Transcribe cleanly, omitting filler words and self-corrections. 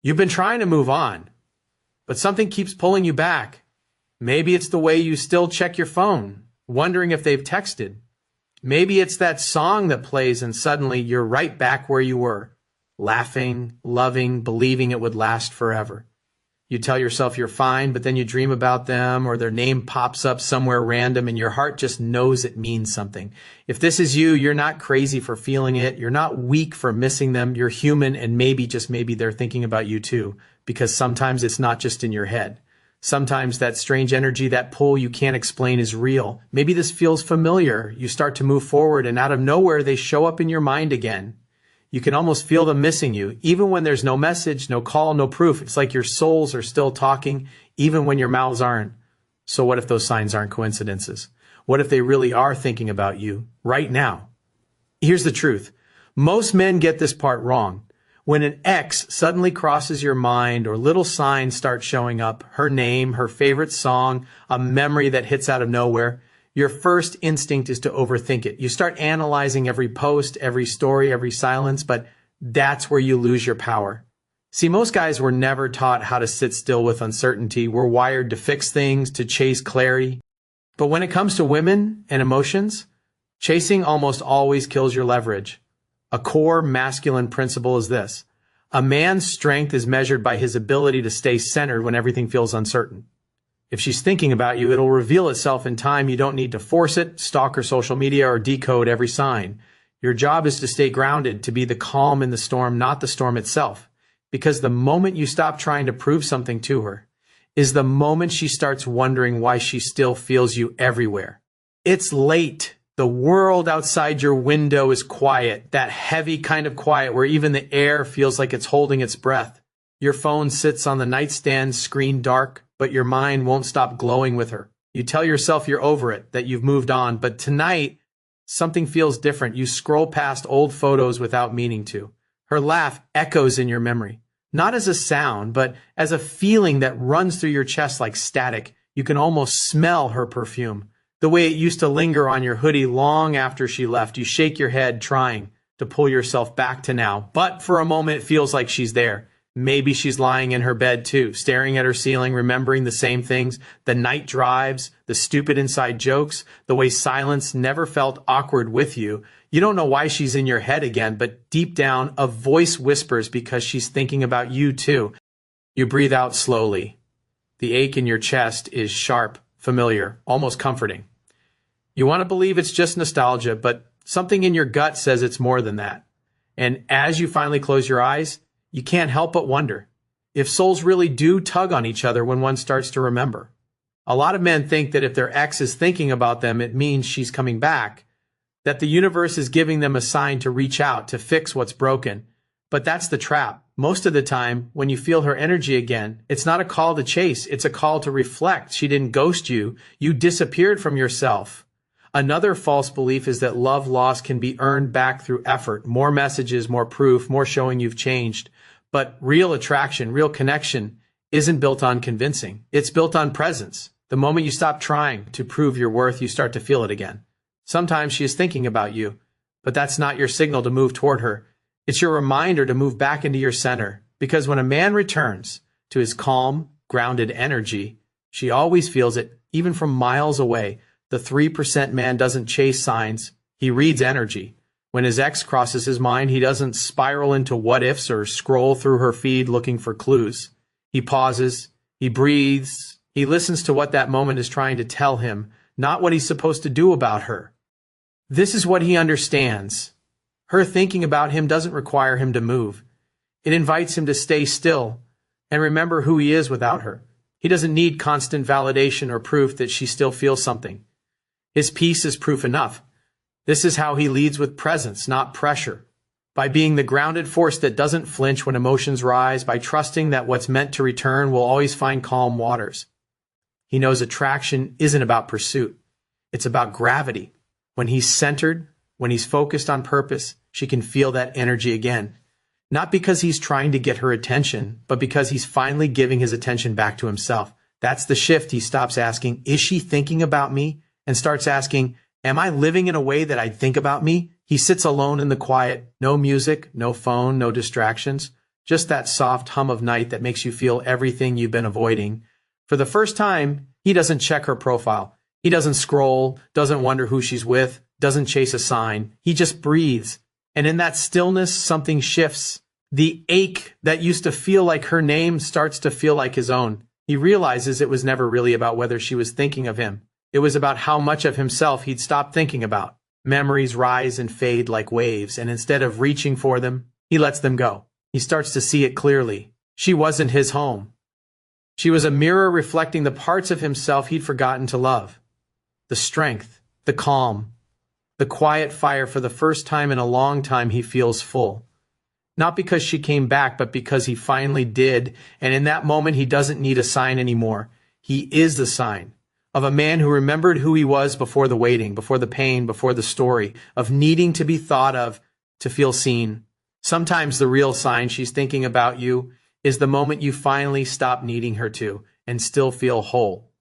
You've been trying to move on, but something keeps pulling you back. Maybe it's the way you still check your phone, wondering if they've texted. Maybe it's that song that plays and suddenly you're right back where you were, laughing, loving, believing it would last forever. You tell yourself you're fine, but then you dream about them or their name pops up somewhere random and your heart just knows it means something. If this is you, you're not crazy for feeling it. You're not weak for missing them. You're human, and maybe, just maybe, they're thinking about you too, because sometimes it's not just in your head. Sometimes that strange energy, that pull you can't explain is real. Maybe this feels familiar. You start to move forward and out of nowhere, they show up in your mind again. You can almost feel them missing you, even when there's no message, no call, no proof. It's like your souls are still talking, even when your mouths aren't. So what if those signs aren't coincidences? What if they really are thinking about you right now? Here's the truth. Most men get this part wrong. When an ex suddenly crosses your mind or little signs start showing up, her name, her favorite song, a memory that hits out of nowhere, your first instinct is to overthink it. You start analyzing every post, every story, every silence, but that's where you lose your power. See, most guys were never taught how to sit still with uncertainty. We're wired to fix things, to chase clarity. But when it comes to women and emotions, chasing almost always kills your leverage. A core masculine principle is this: a man's strength is measured by his ability to stay centered when everything feels uncertain. If she's thinking about you, it'll reveal itself in time. You don't need to force it, stalk her social media, or decode every sign. Your job is to stay grounded, to be the calm in the storm, not the storm itself. Because the moment you stop trying to prove something to her is the moment she starts wondering why she still feels you everywhere. It's late. The world outside your window is quiet, that heavy kind of quiet where even the air feels like it's holding its breath. Your phone sits on the nightstand, screen dark, but your mind won't stop glowing with her. You tell yourself you're over it, that you've moved on, but tonight, something feels different. You scroll past old photos without meaning to. Her laugh echoes in your memory, not as a sound, but as a feeling that runs through your chest like static. You can almost smell her perfume, the way it used to linger on your hoodie long after she left. You shake your head, trying to pull yourself back to now, but for a moment it feels like she's there. Maybe she's lying in her bed too, staring at her ceiling, remembering the same things, the night drives, the stupid inside jokes, the way silence never felt awkward with you. You don't know why she's in your head again, but deep down, a voice whispers because she's thinking about you too. You breathe out slowly. The ache in your chest is sharp, familiar, almost comforting. You want to believe it's just nostalgia, but something in your gut says it's more than that. And as you finally close your eyes, you can't help but wonder if souls really do tug on each other when one starts to remember. A lot of men think that if their ex is thinking about them, it means she's coming back, that the universe is giving them a sign to reach out, to fix what's broken. But that's the trap. Most of the time, when you feel her energy again, it's not a call to chase, it's a call to reflect. She didn't ghost you, you disappeared from yourself. Another false belief is that love lost can be earned back through effort, more messages, more proof, more showing you've changed. But real attraction, real connection isn't built on convincing. It's built on presence. The moment you stop trying to prove your worth, you start to feel it again. Sometimes she is thinking about you, but that's not your signal to move toward her. It's your reminder to move back into your center. Because when a man returns to his calm, grounded energy, she always feels it, even from miles away. The 3% man doesn't chase signs, he reads energy. When his ex crosses his mind, he doesn't spiral into what-ifs or scroll through her feed looking for clues. He pauses, he breathes, he listens to what that moment is trying to tell him, not what he's supposed to do about her. This is what he understands. Her thinking about him doesn't require him to move. It invites him to stay still and remember who he is without her. He doesn't need constant validation or proof that she still feels something. His peace is proof enough. This is how he leads with presence, not pressure. By being the grounded force that doesn't flinch when emotions rise, by trusting that what's meant to return will always find calm waters. He knows attraction isn't about pursuit. It's about gravity. When he's centered, when he's focused on purpose, she can feel that energy again. Not because he's trying to get her attention, but because he's finally giving his attention back to himself. That's the shift. He stops asking, is she thinking about me? And starts asking, am I living in a way that I think about me? He sits alone in the quiet, no music, no phone, no distractions, just that soft hum of night that makes you feel everything you've been avoiding. For the first time, he doesn't check her profile. He doesn't scroll, doesn't wonder who she's with, doesn't chase a sign. He just breathes. And in that stillness, something shifts. The ache that used to feel like her name starts to feel like his own. He realizes it was never really about whether she was thinking of him. It was about how much of himself he'd stopped thinking about. Memories rise and fade like waves, and instead of reaching for them, he lets them go. He starts to see it clearly. She wasn't his home. She was a mirror reflecting the parts of himself he'd forgotten to love. The strength, the calm, the quiet fire. For the first time in a long time, he feels full. Not because she came back, but because he finally did, and in that moment he doesn't need a sign anymore. He is the sign of a man who remembered who he was before the waiting, before the pain, before the story, of needing to be thought of, to feel seen. Sometimes the real sign she's thinking about you is the moment you finally stop needing her to and still feel whole.